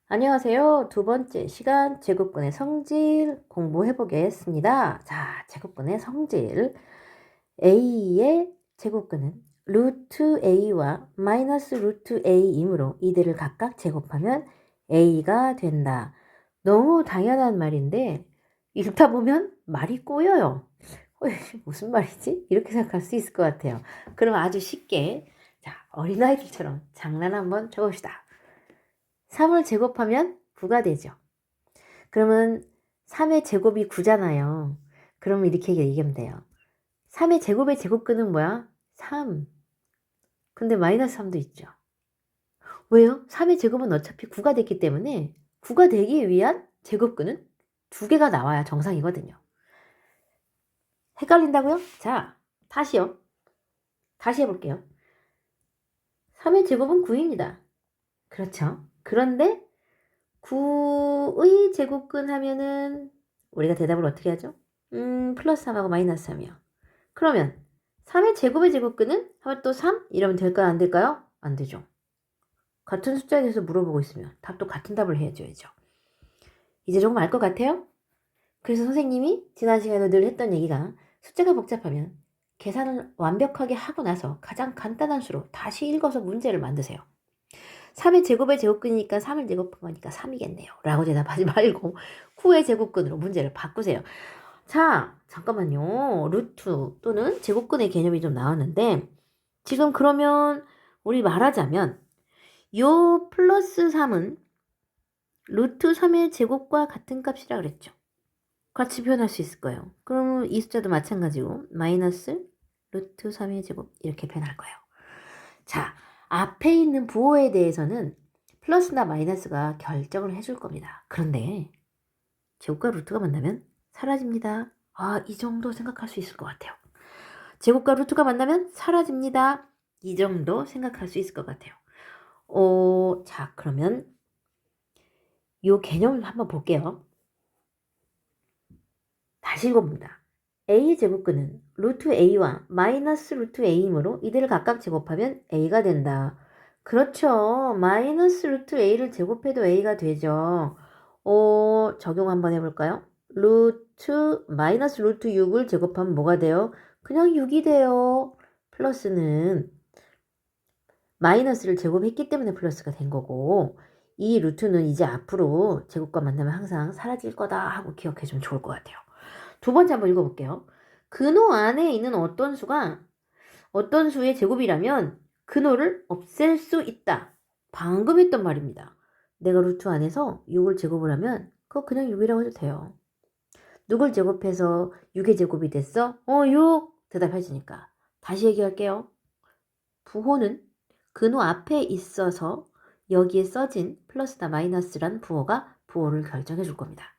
안녕하세요. 두 번째 시간 제곱근의 성질 공부해 보겠습니다. 자, 제곱근의 성질. a의 제곱근은 루트 a와 마이너스 루트 a이므로 이들을 각각 제곱하면 a가 된다. 너무 당연한 말인데 읽다 보면 말이 꼬여요. 무슨 말이지? 이렇게 생각할 수 있을 것 같아요. 그럼 아주 쉽게 자, 어린아이들처럼 장난 한번 쳐봅시다. 3을 제곱하면 9가 되죠. 그러면 3의 제곱이 9잖아요. 그러면 이렇게 얘기하면 돼요. 3의 제곱의 제곱근은 뭐야? 3. 근데 마이너스 3도 있죠. 왜요? 3의 제곱은 어차피 9가 됐기 때문에 9가 되기 위한 제곱근은 2개가 나와야 정상이거든요. 헷갈린다고요? 자, 다시요. 다시 해볼게요. 3의 제곱은 9입니다. 그렇죠. 그런데 9의 제곱근 하면은 우리가 대답을 어떻게 하죠? 플러스 3하고 마이너스 3이요. 그러면 3의 제곱의 제곱근은 하면 또 3? 이러면 될까요? 안 될까요? 안 되죠. 같은 숫자에 대해서 물어보고 있으면 답도 같은 답을 해줘야죠. 이제 조금 알 것 같아요? 그래서 선생님이 지난 시간에 늘 했던 얘기가 숫자가 복잡하면 계산을 완벽하게 하고 나서 가장 간단한 수로 다시 읽어서 문제를 만드세요. 3의 제곱의 제곱근이니까 3을 제곱한 거니까 3이겠네요. 라고 대답하지 말고 9의 제곱근으로 문제를 바꾸세요. 자, 잠깐만요. 루트 또는 제곱근의 개념이 좀 나왔는데 지금 그러면 우리 말하자면 요 플러스 3은 루트 3의 제곱과 같은 값이라 그랬죠. 같이 표현할 수 있을 거예요. 그럼 이 숫자도 마찬가지고 마이너스 루트 3의 제곱 이렇게 표현할 거예요. 자, 앞에 있는 부호에 대해서는 플러스나 마이너스가 결정을 해줄 겁니다. 그런데 제곱과 루트가 만나면 사라집니다. 아, 이 정도 생각할 수 있을 것 같아요. 제곱과 루트가 만나면 사라집니다. 이 정도 생각할 수 있을 것 같아요. 자, 그러면 이 개념을 한번 볼게요. 다시 읽어봅니다. a의 제곱근은 루트 a와 마이너스 루트 a이므로 이들을 각각 제곱하면 a가 된다. 그렇죠. 마이너스 루트 a를 제곱해도 a가 되죠. 적용 한번 해볼까요? 마이너스 루트 6을 제곱하면 뭐가 돼요? 그냥 6이 돼요. 플러스는 마이너스를 제곱했기 때문에 플러스가 된 거고 이 루트는 이제 앞으로 제곱과 만나면 항상 사라질 거다 하고 기억해주면 좋을 것 같아요. 두 번째 한번 읽어볼게요. 근호 안에 있는 어떤 수가 어떤 수의 제곱이라면 근호를 없앨 수 있다. 방금 했던 말입니다. 내가 루트 안에서 6을 제곱을 하면 그거 그냥 6이라고 해도 돼요. 누굴 제곱해서 6의 제곱이 됐어? 6! 대답해주니까. 다시 얘기할게요. 부호는 근호 앞에 있어서 여기에 써진 플러스나 마이너스란 부호가 부호를 결정해 줄 겁니다.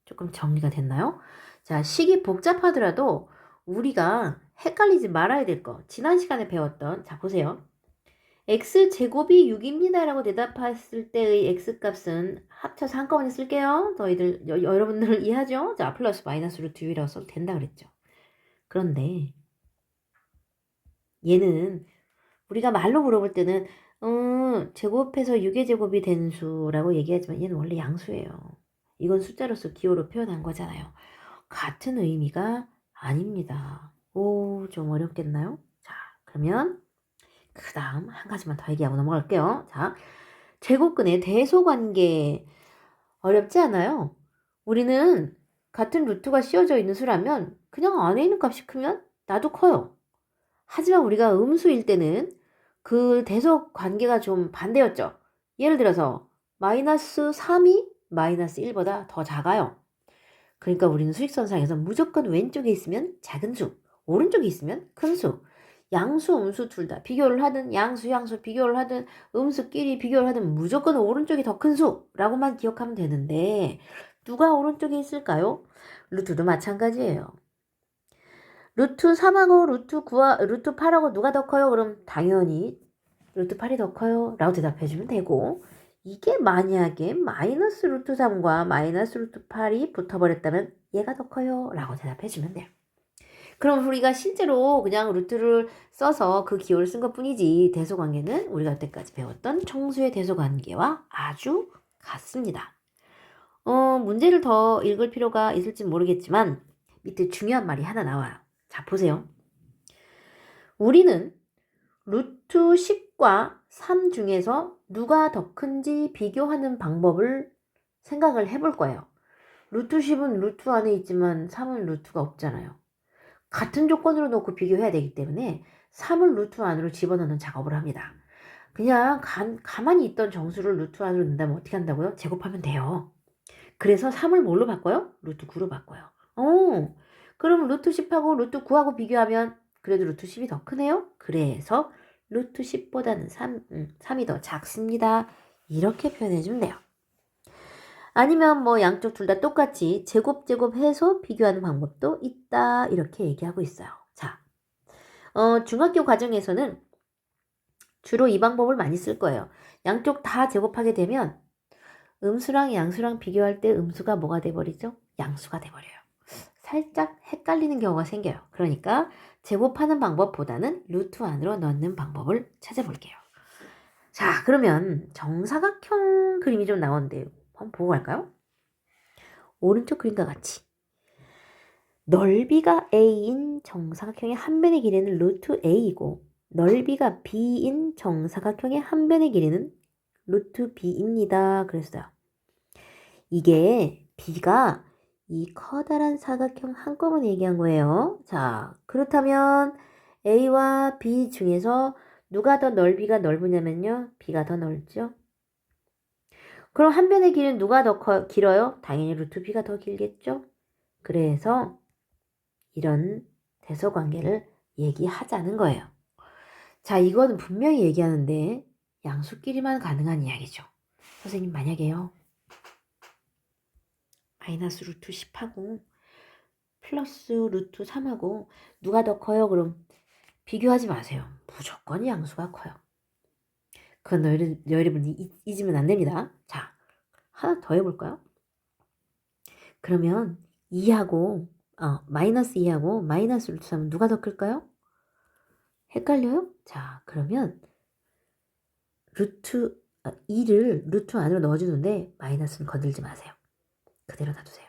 조금 정리가 됐나요? 자, 식이 복잡하더라도 우리가 헷갈리지 말아야 될 거. 지난 시간에 배웠던, 자, 보세요. x제곱이 6입니다. 라고 대답했을 때의 x값은 합쳐서 한꺼번에 쓸게요. 너희들, 여러분들 이해하죠? 자, 플러스 마이너스 루트 6이라고 써도 된다 그랬죠. 그런데 얘는 우리가 말로 물어볼 때는 제곱해서 6의 제곱이 되는 수라고 얘기하지만 얘는 원래 양수예요. 이건 숫자로서 기호로 표현한 거잖아요. 같은 의미가 아닙니다. 오, 좀 어렵겠나요? 자, 그러면 그 다음 한 가지만 더 얘기하고 넘어갈게요. 자, 제곱근의 대소관계 어렵지 않아요? 우리는 같은 루트가 씌워져 있는 수라면 그냥 안에 있는 값이 크면 나도 커요. 하지만 우리가 음수일 때는 그 대속 관계가 좀 반대였죠. 예를 들어서 마이너스 3이 마이너스 1보다 더 작아요. 그러니까 우리는 수직선상에서 무조건 왼쪽에 있으면 작은 수, 오른쪽에 있으면 큰 수, 양수, 음수 둘 다 비교를 하든 양수, 양수 비교를 하든 음수끼리 비교를 하든 무조건 오른쪽이 더 큰 수라고만 기억하면 되는데 누가 오른쪽에 있을까요? 루트도 마찬가지예요. 루트 3하고 루트 9와 루트 8하고 누가 더 커요? 그럼 당연히 루트 8이 더 커요 라고 대답해주면 되고 이게 만약에 마이너스 루트 3과 마이너스 루트 8이 붙어버렸다면 얘가 더 커요 라고 대답해주면 돼요. 그럼 우리가 실제로 그냥 루트를 써서 그 기호를 쓴 것뿐이지 대소관계는 우리가 여태까지 배웠던 청수의 대소관계와 아주 같습니다. 문제를 더 읽을 필요가 있을지 모르겠지만 밑에 중요한 말이 하나 나와요. 자, 보세요. 우리는 루트 10과 3 중에서 누가 더 큰지 비교하는 방법을 생각을 해볼 거예요. 루트 10은 루트 안에 있지만 3은 루트가 없잖아요. 같은 조건으로 놓고 비교해야 되기 때문에 3을 루트 안으로 집어넣는 작업을 합니다. 그냥 가만히 있던 정수를 루트 안으로 넣는다면 어떻게 한다고요? 제곱하면 돼요. 그래서 3을 뭘로 바꿔요? 루트 9로 바꿔요. 그럼 루트 10하고 루트 9하고 비교하면 그래도 루트 10이 더 크네요? 그래서 루트 10보다는 3이 더 작습니다. 이렇게 표현해주면 돼요. 아니면 뭐 양쪽 둘 다 똑같이 제곱해서 비교하는 방법도 있다. 이렇게 얘기하고 있어요. 자, 중학교 과정에서는 주로 이 방법을 많이 쓸 거예요. 양쪽 다 제곱하게 되면 음수랑 양수랑 비교할 때 음수가 뭐가 돼버리죠? 양수가 돼버려요. 살짝 헷갈리는 경우가 생겨요. 그러니까 제곱하는 방법보다는 루트 안으로 넣는 방법을 찾아볼게요. 자, 그러면 정사각형 그림이 좀 나오는데 한번 보고 갈까요? 오른쪽 그림과 같이 넓이가 a인 정사각형의 한 변의 길이는 루트 a이고 넓이가 b인 정사각형의 한 변의 길이는 루트 b입니다. 그랬어요. 이게 b가 이 커다란 사각형 한꺼번에 얘기한 거예요. 자, 그렇다면 a와 b 중에서 누가 더 넓이가 넓으냐면요. b가 더 넓죠. 그럼 한 변의 길이는 누가 더 길어요? 당연히 루트 b가 더 길겠죠. 그래서 이런 대소관계를 얘기하자는 거예요. 자, 이거는 분명히 얘기하는데 양수끼리만 가능한 이야기죠. 선생님 만약에요. 마이너스 루트 10하고 플러스 루트 3하고 누가 더 커요? 그럼 비교하지 마세요. 무조건 양수가 커요. 그건 여러분이 잊으면 안 됩니다. 자, 하나 더 해볼까요? 그러면 2하고 마이너스 2하고 마이너스 루트 3은 누가 더 클까요? 헷갈려요? 자, 그러면 2를 루트 안으로 넣어주는데 마이너스는 건들지 마세요. 그대로 놔두세요.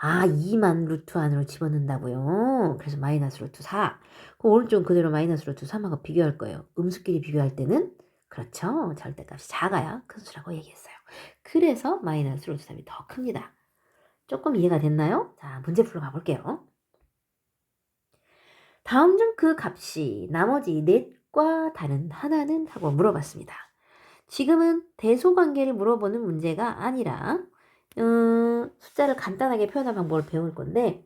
2만 루트 안으로 집어넣는다고요? 그래서 마이너스 루트 4. 그 오른쪽은 그대로 마이너스 루트 3하고 비교할 거예요. 음수끼리 비교할 때는 그렇죠. 절대값이 작아야 큰 수라고 얘기했어요. 그래서 마이너스 루트 3이 더 큽니다. 조금 이해가 됐나요? 자, 문제 풀어가 볼게요. 다음 중 그 값이 나머지 넷과 다른 하나는? 하고 물어봤습니다. 지금은 대소관계를 물어보는 문제가 아니라 숫자를 간단하게 표현한 방법을 배울 건데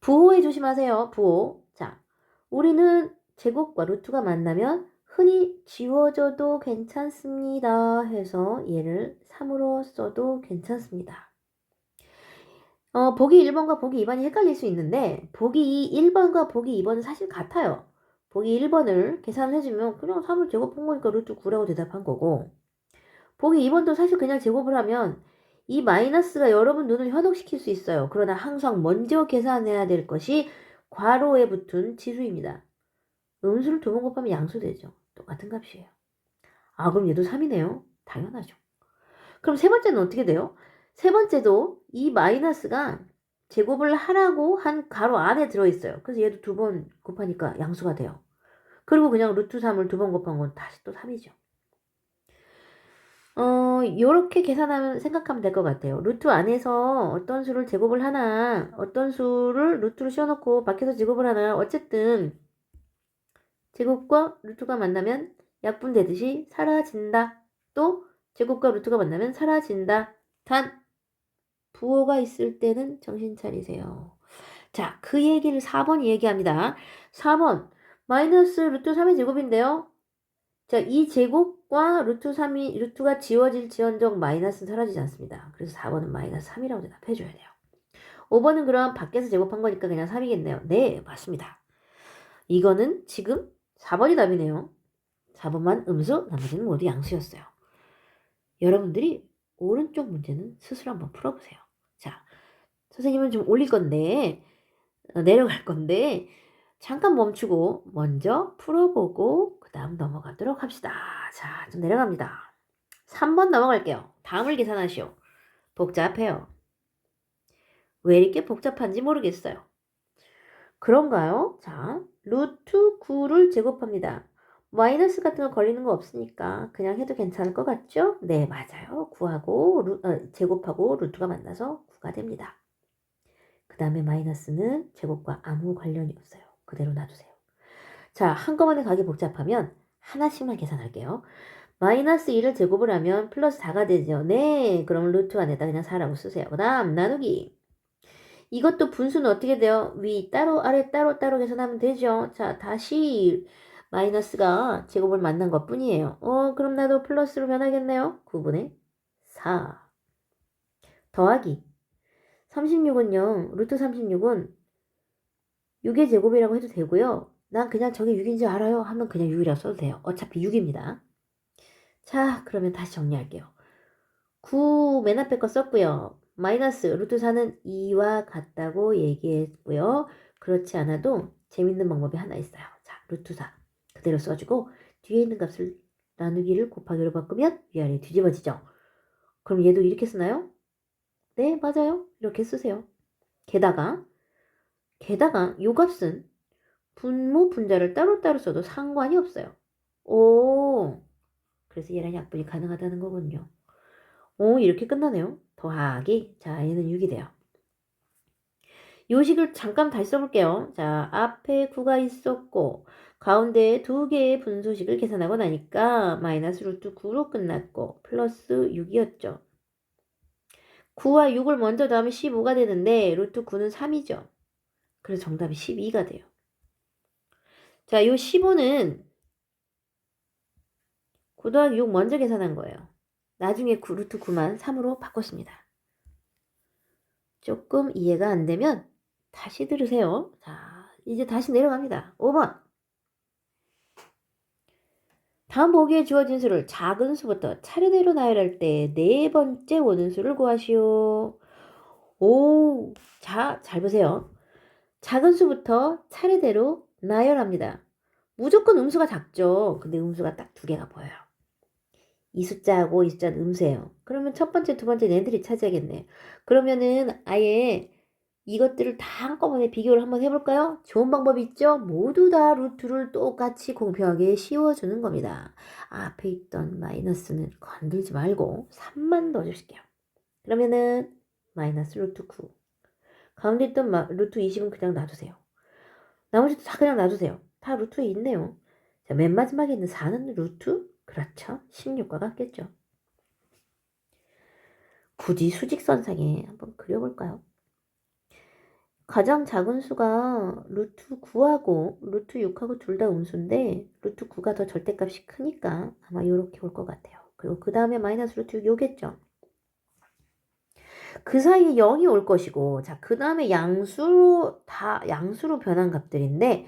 부호에 조심하세요. 부호. 자, 우리는 제곱과 루트가 만나면 흔히 지워져도 괜찮습니다 해서 얘를 3으로 써도 괜찮습니다. 보기 1번과 보기 2번이 헷갈릴 수 있는데 보기 1번과 보기 2번은 사실 같아요. 보기 1번을 계산을 해주면 그냥 3을 제곱한 거니까 루트 9라고 대답한 거고 보기 2번도 사실 그냥 제곱을 하면 이 마이너스가 여러분 눈을 현혹시킬 수 있어요. 그러나 항상 먼저 계산해야 될 것이 괄호에 붙은 지수입니다. 음수를 2번 곱하면 양수 되죠. 똑같은 값이에요. 그럼 얘도 3이네요. 당연하죠. 그럼 세 번째는 어떻게 돼요? 세 번째도 이 마이너스가 제곱을 하라고 한 괄호 안에 들어있어요. 그래서 얘도 2번 곱하니까 양수가 돼요. 그리고 그냥 루트 3을 2번 곱한 건 다시 또 3이죠. 요렇게 계산하면 생각하면 될 것 같아요. 루트 안에서 어떤 수를 제곱을 하나, 어떤 수를 루트로 씌워놓고 밖에서 제곱을 하나, 어쨌든 제곱과 루트가 만나면 약분되듯이 사라진다. 또 제곱과 루트가 만나면 사라진다. 단 부호가 있을 때는 정신 차리세요. 자, 그 얘기를 4번이 얘기합니다. 4번 마이너스 루트 3의 제곱인데요. 자, 이 제곱과 루트가 지워질 지연정 마이너스는 사라지지 않습니다. 그래서 4번은 마이너스 3이라고 대답해줘야 돼요. 5번은 그럼 밖에서 제곱한 거니까 그냥 3이겠네요. 네, 맞습니다. 이거는 지금 4번이 답이네요. 4번만 음수, 나머지는 모두 양수였어요. 여러분들이 오른쪽 문제는 스스로 한번 풀어보세요. 자, 선생님은 좀 올릴 건데 내려갈 건데 잠깐 멈추고 먼저 풀어보고 그 다음 넘어가도록 합시다. 자, 좀 내려갑니다. 3번 넘어갈게요. 다음을 계산하시오. 복잡해요. 왜 이렇게 복잡한지 모르겠어요. 그런가요? 자, 루트 9를 제곱합니다. 마이너스 같은 거 걸리는 거 없으니까 그냥 해도 괜찮을 것 같죠? 네, 맞아요. 9하고 제곱하고 루트가 만나서 9가 됩니다. 그 다음에 마이너스는 제곱과 아무 관련이 없어요. 그대로 놔두세요. 자, 한꺼번에 가기 복잡하면 하나씩만 계산할게요. 마이너스 2를 제곱을 하면 플러스 4가 되죠. 네, 그럼 루트 안에다 그냥 4라고 쓰세요. 그 다음 나누기. 이것도 분수는 어떻게 돼요? 위 따로 아래 따로 따로 계산하면 되죠. 자, 다시 마이너스가 제곱을 만난 것 뿐이에요. 그럼 나도 플러스로 변하겠네요. 9분의 4 더하기 36은요. 루트 36은 6의 제곱이라고 해도 되고요. 난 그냥 저게 6인지 알아요 하면 그냥 6이라고 써도 돼요. 어차피 6입니다. 자, 그러면 다시 정리할게요. 9 맨 앞에 거 썼고요. 마이너스 루트 4는 2와 같다고 얘기했고요. 그렇지 않아도 재밌는 방법이 하나 있어요. 자, 루트 4 그대로 써주고 뒤에 있는 값을 나누기를 곱하기로 바꾸면 위아래 뒤집어지죠. 그럼 얘도 이렇게 쓰나요? 네, 맞아요. 이렇게 쓰세요. 게다가 요 값은 분모 분자를 따로따로 써도 상관이 없어요. 오, 그래서 얘랑 약분이 가능하다는 거군요. 오, 이렇게 끝나네요. 더하기. 자, 얘는 6이 돼요. 요 식을 잠깐 다시 써볼게요. 자, 앞에 9가 있었고 가운데에 두 개의 분수식을 계산하고 나니까 마이너스 루트 9로 끝났고 플러스 6이었죠. 9와 6을 먼저 더하면 15가 되는데 루트 9는 3이죠. 그래서 정답이 12가 돼요. 자, 요 15는 9 더하기 6 먼저 계산한 거예요. 나중에 루트 9만 3으로 바꿨습니다. 조금 이해가 안 되면 다시 들으세요. 자, 이제 다시 내려갑니다. 5번. 다음 보기에 주어진 수를 작은 수부터 차례대로 나열할 때 네 번째 원인수를 구하시오. 오, 자, 잘 보세요. 작은 수부터 차례대로 나열합니다. 무조건 음수가 작죠. 근데 음수가 딱 두 개가 보여요. 이 숫자하고 이 숫자는 음수예요. 그러면 첫 번째, 두 번째 얘들이 차지하겠네. 그러면은 아예 이것들을 다 한꺼번에 비교를 한번 해볼까요? 좋은 방법이 있죠? 모두 다 루트를 똑같이 공평하게 씌워주는 겁니다. 앞에 있던 마이너스는 건들지 말고 3만 넣어주실게요. 그러면은 마이너스 루트 9. 가운데 있던 루트 20은 그냥 놔두세요. 나머지도 다 그냥 놔두세요. 다 루트에 있네요. 자, 맨 마지막에 있는 4는 루트? 그렇죠. 16과 같겠죠. 굳이 수직선상에 한번 그려볼까요? 가장 작은 수가 루트 9하고 루트 6하고 둘 다 음수인데 루트 9가 더 절대값이 크니까 아마 이렇게 올 것 같아요. 그리고 그 다음에 마이너스 루트 6이 오겠죠. 그 사이에 0이 올 것이고 자, 그 다음에 양수로 변한 값들인데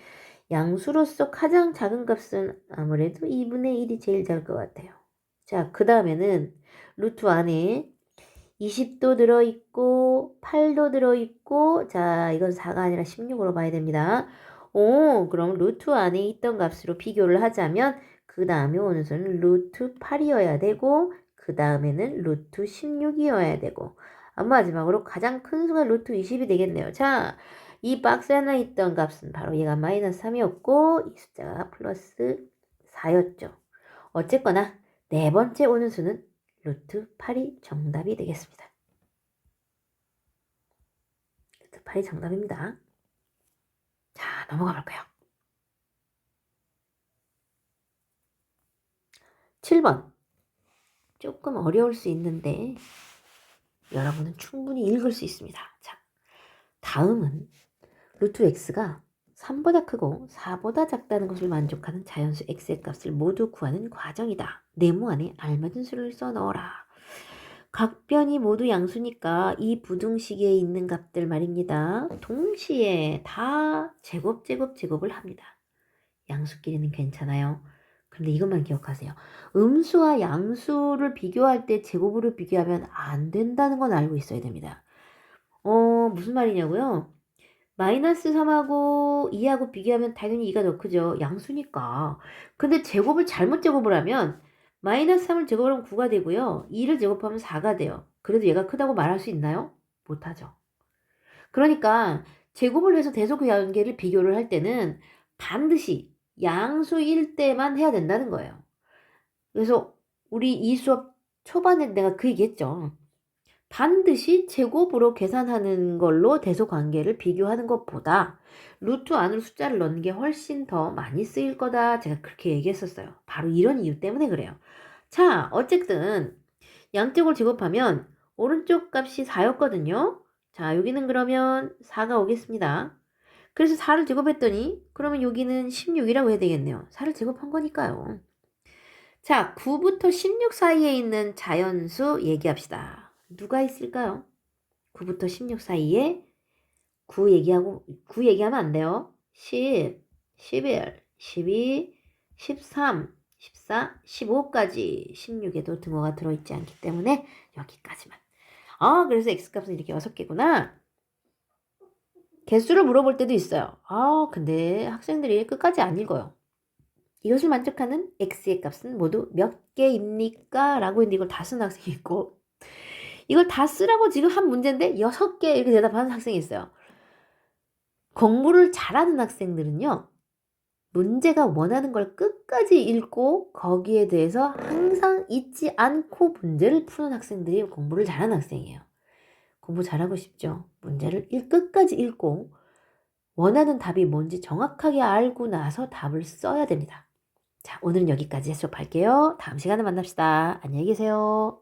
양수로서 가장 작은 값은 아무래도 2분의 1이 제일 작을 것 같아요. 자, 그 다음에는 루트 안에 20도 들어있고 8도 들어있고 자, 이건 4가 아니라 16으로 봐야 됩니다. 오, 그럼 루트 안에 있던 값으로 비교를 하자면 그 다음에 오는 수는 루트 8이어야 되고 그 다음에는 루트 16이어야 되고 마지막으로 가장 큰 수가 루트 20이 되겠네요. 자, 이 박스 안에 있던 값은 바로 얘가 마이너스 3이었고 이 숫자가 플러스 4였죠. 어쨌거나 네 번째 오는 수는 루트 8이 정답이 되겠습니다. 루트 8이 정답입니다. 자, 넘어가 볼까요? 7번. 조금 어려울 수 있는데 여러분은 충분히 읽을 수 있습니다. 자, 다음은 루트 x가 3보다 크고 4보다 작다는 것을 만족하는 자연수 x의 값을 모두 구하는 과정이다. 네모 안에 알맞은 수를 써넣어라. 각 변이 모두 양수니까 이 부등식에 있는 값들 말입니다. 동시에 다 제곱을 합니다. 양수끼리는 괜찮아요. 근데 이것만 기억하세요. 음수와 양수를 비교할 때 제곱으로 비교하면 안 된다는 건 알고 있어야 됩니다. 무슨 말이냐고요? 마이너스 3하고 2하고 비교하면 당연히 2가 더 크죠. 양수니까. 근데 제곱을 잘못 제곱을 하면 마이너스 3을 제곱하면 9가 되고요. 2를 제곱하면 4가 돼요. 그래도 얘가 크다고 말할 수 있나요? 못하죠. 그러니까 제곱을 해서 대소그 관계를 비교를 할 때는 반드시 양수일 때만 해야 된다는 거예요. 그래서 우리 이 수업 초반에 내가 그 얘기했죠. 반드시 제곱으로 계산하는 걸로 대소관계를 비교하는 것보다 루트 안으로 숫자를 넣는 게 훨씬 더 많이 쓰일 거다. 제가 그렇게 얘기했었어요. 바로 이런 이유 때문에 그래요. 자, 어쨌든 양쪽을 제곱하면 오른쪽 값이 4였거든요. 자, 여기는 그러면 4가 오겠습니다. 그래서 4를 제곱했더니 그러면 여기는 16이라고 해야 되겠네요. 4를 제곱한 거니까요. 자, 9부터 16 사이에 있는 자연수 얘기합시다. 누가 있을까요? 9부터 16 사이에 9 얘기하면 안 돼요. 10, 11, 12, 13, 14, 15까지 16에도 등호가 들어있지 않기 때문에 여기까지만. 그래서 x값은 이렇게 6개구나. 개수를 물어볼 때도 있어요. 근데 학생들이 끝까지 안 읽어요. 이것을 만족하는 x의 값은 모두 몇 개입니까? 라고 했는데 이걸 다 쓰는 학생이 있고, 이걸 다 쓰라고 지금 한 문제인데 6개 이렇게 대답하는 학생이 있어요. 공부를 잘하는 학생들은요, 문제가 원하는 걸 끝까지 읽고 거기에 대해서 항상 잊지 않고 문제를 푸는 학생들이 공부를 잘하는 학생이에요. 공부 잘하고 싶죠? 문제를 끝까지 읽고 원하는 답이 뭔지 정확하게 알고 나서 답을 써야 됩니다. 자, 오늘은 여기까지 수업할게요. 다음 시간에 만납시다. 안녕히 계세요.